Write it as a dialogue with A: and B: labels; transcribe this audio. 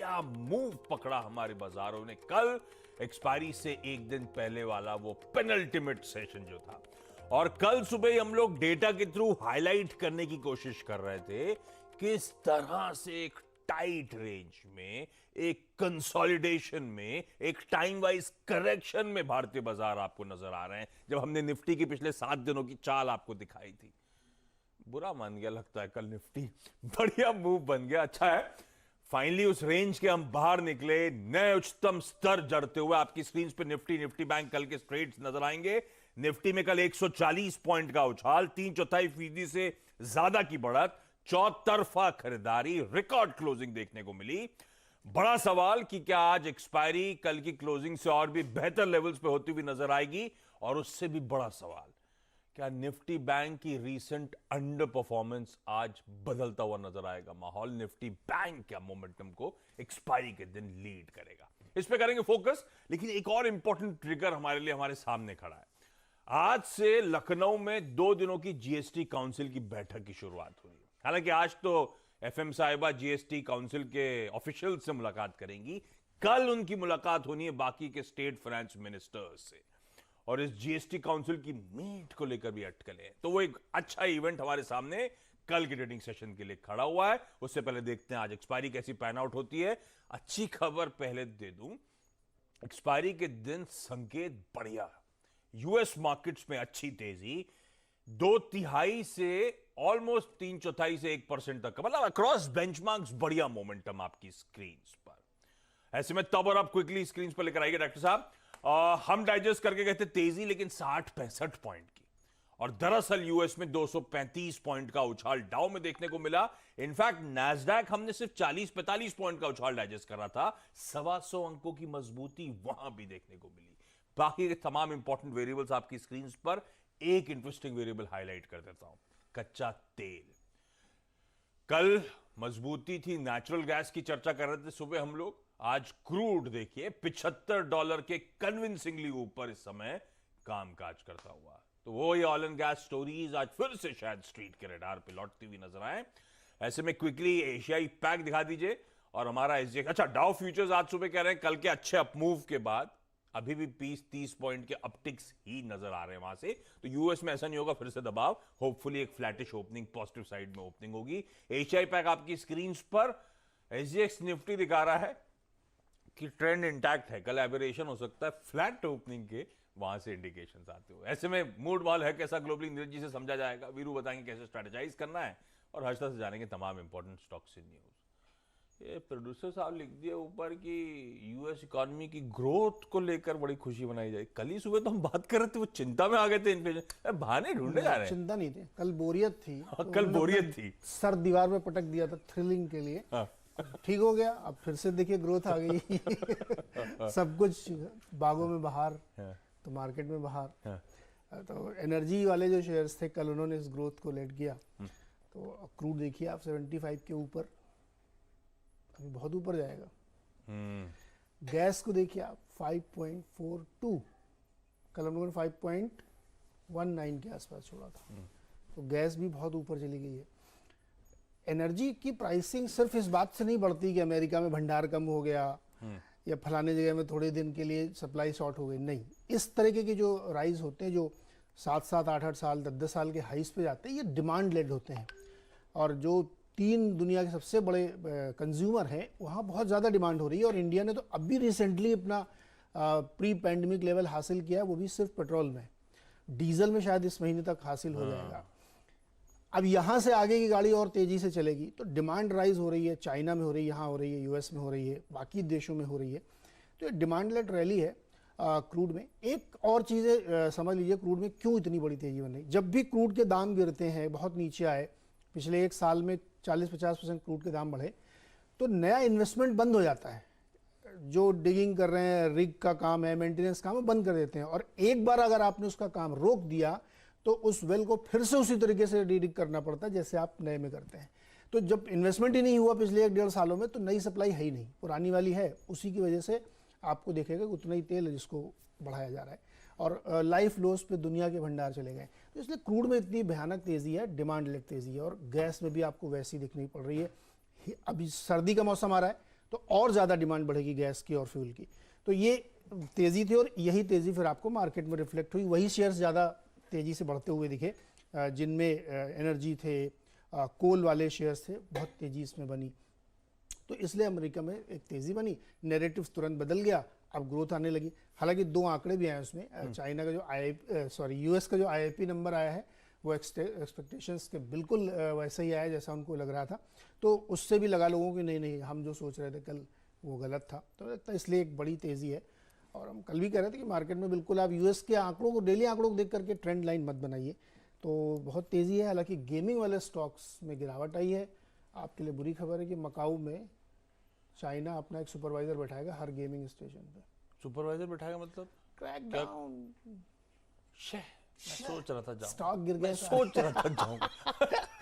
A: बढ़िया मूव पकड़ा हमारे बाजारों ने। कल एक्सपायरी से एक दिन पहले वाला वो पेनल्टीमेट सेशन जो था, और कल सुबह ही हम लोग डेटा के थ्रू हाईलाइट करने की कोशिश कर रहे थे किस तरह से एक टाइट रेंज में, एक कंसोलिडेशन में, एक टाइम वाइज करेक्शन में भारतीय बाजार आपको नजर आ रहे हैं। जब हमने निफ्टी की पिछले 7 दिनों की चाल आपको दिखाई थी, बुरा मान गया लगता है कल निफ्टी, बढ़िया मूव बन गया, अच्छा है। फाइनली उस रेंज के हम बाहर निकले, नए उच्चतम स्तर जड़ते हुए आपकी स्क्रीन पे निफ्टी बैंक कल के स्ट्रेट्स नजर आएंगे। निफ्टी में कल 140 पॉइंट का उछाल, 3/4% से ज्यादा की बढ़त, चौतरफा खरीदारी, रिकॉर्ड क्लोजिंग देखने को मिली। बड़ा सवाल कि क्या आज एक्सपायरी कल की क्लोजिंग से और भी बेहतर लेवल्स पे होती हुई नजर आएगी, और उससे भी बड़ा सवाल, क्या निफ्टी बैंक की रीसेंट अंडर परफॉर्मेंस आज बदलता हुआ नजर आएगा माहौल? निफ्टी बैंक क्या मोमेंटम को एक्सपायरी के दिन लीड करेगा? इस पे करेंगे फोकस। लेकिन एक और इंपॉर्टेंट ट्रिगर हमारे लिए हमारे सामने खड़ा है। आज से लखनऊ में 2 दिनों की जीएसटी काउंसिल की बैठक की शुरुआत हुई। हालांकि आज तो एफएम साहिबा जीएसटी काउंसिल के ऑफिशियल से मुलाकात करेंगी, कल उनकी मुलाकात होनी है बाकी के स्टेट फाइनेंस मिनिस्टर्स से, और इस जीएसटी काउंसिल की मीट को लेकर भी अटकलें हैं। तो वो एक अच्छा इवेंट हमारे सामने कल के ट्रेडिंग सेशन के लिए खड़ा हुआ है। उससे पहले देखते हैं आज एक्सपायरी कैसी पैन आउट होती है। अच्छी खबर पहले दे दूं, एक्सपायरी के दिन संकेत बढ़िया, यूएस मार्केट्स में अच्छी तेजी, 2/3 से ऑलमोस्ट 3/4 से 1% तक, मतलब अक्रॉस बेंचमार्क्स बढ़िया मोमेंटम आपकी स्क्रीन पर। ऐसे में तब और अब क्विकली स्क्रीन पर लेकर आइए डॉक्टर साहब। हम डाइजेस्ट करके गए थे तेजी, लेकिन 60-65 पॉइंट की, और दरअसल यूएस में 235 पॉइंट का उछाल डाउ में देखने को मिला। इनफैक्ट नैस्डैक हमने सिर्फ 40-45 पॉइंट का उछाल डाइजेस्ट कर रहा था, 125 अंकों की मजबूती वहां भी देखने को मिली। बाकी के तमाम इंपॉर्टेंट वेरिएबल्स आपकी स्क्रीन पर, एक इंटरेस्टिंग वेरिएबल हाईलाइट कर देता हूं, कच्चा तेल। कल मजबूती थी, नेचुरल गैस की चर्चा कर रहे थे सुबह हम लोग। आज क्रूड देखिए $75 के कन्विंसिंगली ऊपर इस समय कामकाज करता हुआ। तो वो ये ऑयल एंड गैस स्टोरीज आज फिर से शायद स्ट्रीट के रडार पे लौटती हुई नजर आए। ऐसे में क्विकली एशियाई पैक दिखा दीजिए, और हमारा एसजीएक्स, अच्छा डाउ फ्यूचर्स आज सुबह कह रहे हैं कल के अच्छे अपमूव के बाद अभी भी 20-30 पॉइंट के अपटिक्स ही नजर आ रहे हैं वहां से। तो यूएस में ऐसा नहीं होगा फिर से दबाव, होपफुली एक फ्लैटिश ओपनिंग, पॉजिटिव साइड में ओपनिंग होगी। एशियाई पैक आपकी स्क्रीन पर, एसजीएक्स निफ्टी दिखा रहा है कि ट्रेंड इंटैक्ट है, कल एबरेशन हो सकता है, फ्लैट ओपनिंग के वहां से इंडिकेशंस आते हुए। ऐसे में मूड बॉल है कैसा ग्लोबली, नीरज जी से समझा जाएगा, वीरू बताएंगे कैसे स्ट्रेटेजाइज करना है, और हर्षदा से जानेंगे तमाम इंपॉर्टेंट स्टॉक्स इन न्यूज। ये प्रोड्यूसर साहब लिख दिया ऊपर कि यूएस इकोनॉमी की ग्रोथ को लेकर बड़ी खुशी मनाई जाए। कल ही सुबह तो हम बात कर रहे थे, वो चिंता में आ गए थे, इन्फ्लेशन बहाने ढूंढने जा रहे हैं।
B: चिंता नहीं थी, कल बोरियत थी।
A: कल बोरियत थी,
B: सर दीवार पे पटक दिया था थ्रिलिंग के लिए। ठीक हो गया, अब फिर से देखिए ग्रोथ आ गई। सब कुछ बागों में बाहर, तो मार्केट में बाहर। तो एनर्जी वाले जो शेयर्स थे कल, उन्होंने इस ग्रोथ को लेड किया। तो क्रूड देखिए आप 75 के ऊपर, अभी बहुत ऊपर जाएगा। गैस को देखिए आप 5.42, कल हम लोगों ने 5.19 के आसपास छोड़ा था। तो गैस भी बहुत ऊपर चली गई है। एनर्जी की प्राइसिंग सिर्फ इस बात से नहीं बढ़ती कि अमेरिका में भंडार कम हो गया या फलाने जगह में थोड़े दिन के लिए सप्लाई शॉर्ट हो गई, नहीं। इस तरीके के जो राइज होते हैं, जो 7-7, 8-8 साल, 10-10 साल के हाइस पे जाते हैं, ये डिमांड लेड होते हैं। और जो 3 दुनिया के सबसे बड़े कंज्यूमर हैं, वहाँ बहुत ज़्यादा डिमांड हो रही है। और इंडिया ने तो अभी रिसेंटली अपना प्री पैंडमिक लेवल हासिल किया, वो भी सिर्फ पेट्रोल में। डीजल में शायद इस महीने तक हासिल हो जाएगा। अब यहाँ से आगे की गाड़ी और तेज़ी से चलेगी, तो डिमांड राइज हो रही है। चाइना में हो रही है, यहाँ हो रही है, यूएस में हो रही है, बाकी देशों में हो रही है। तो ये डिमांड लेड रैली है क्रूड में। एक और चीज़ें समझ लीजिए क्रूड में क्यों इतनी बड़ी तेज़ी बन रही। जब भी क्रूड के दाम गिरते हैं, बहुत नीचे आए, पिछले 1 साल में 40-50% क्रूड के दाम बढ़े, तो नया इन्वेस्टमेंट बंद हो जाता है। जो डिगिंग कर रहे हैं, रिग का काम है, मेंटेनेंस काम है, बंद कर देते हैं। और एक बार अगर आपने उसका काम रोक दिया, तो उस वेल को फिर से उसी तरीके से रीडिग करना पड़ता है जैसे आप नए में करते हैं। तो जब इन्वेस्टमेंट ही नहीं हुआ पिछले 1-1.5 सालों में, तो नई सप्लाई है ही नहीं, पुरानी वाली है। उसी की वजह से आपको देखेगा कि उतना ही तेल है जिसको बढ़ाया जा रहा है, और लाइफ लोस पे दुनिया के भंडार चले गए। तो इसलिए क्रूड में इतनी भयानक तेज़ी है, डिमांड लेग तेज़ी है। और गैस में भी आपको वैसी दिखनी पड़ रही है। अभी सर्दी का मौसम आ रहा है, तो और ज़्यादा डिमांड बढ़ेगी गैस की और फ्यूल की। तो ये तेज़ी थी और यही तेज़ी फिर आपको मार्केट में रिफ्लेक्ट हुई। वही शेयर्स ज़्यादा तेज़ी से बढ़ते हुए दिखे जिनमें एनर्जी थे, कोल वाले शेयर्स थे, बहुत तेज़ी इसमें बनी। तो इसलिए अमेरिका में एक तेज़ी बनी, नैरेटिव तुरंत बदल गया, अब ग्रोथ आने लगी। हालांकि दो आंकड़े भी आए उसमें, चाइना का जो यूएस का जो आईआईपी नंबर आया है वो एक्सपेक्टेशंस के बिल्कुल वैसा ही आया जैसा उनको लग रहा था। तो उससे भी लगा लोगों कि नहीं नहीं हम जो सोच रहे थे कल वो गलत था। तो लगता है इसलिए एक बड़ी तेज़ी है। और हम कल भी कह रहे थे कि मार्केट में बिल्कुल आप यूएस के आंकड़ों को, डेली आंकड़ों को देख करके ट्रेंड लाइन मत बनाइए। तो बहुत तेज़ी है। हालांकि गेमिंग वाले स्टॉक्स में गिरावट आई है। आपके लिए बुरी खबर है कि मकाऊ में चाइना अपना एक सुपरवाइजर बैठाएगा हर गेमिंग स्टेशन पे।
A: सुपरवाइजर बैठाएगा मतलब?
B: क्रैकडाउन।
A: मैं सोच रहा था जाऊं,
B: स्टॉक गिर गया,
A: सोच रहा था जाऊं।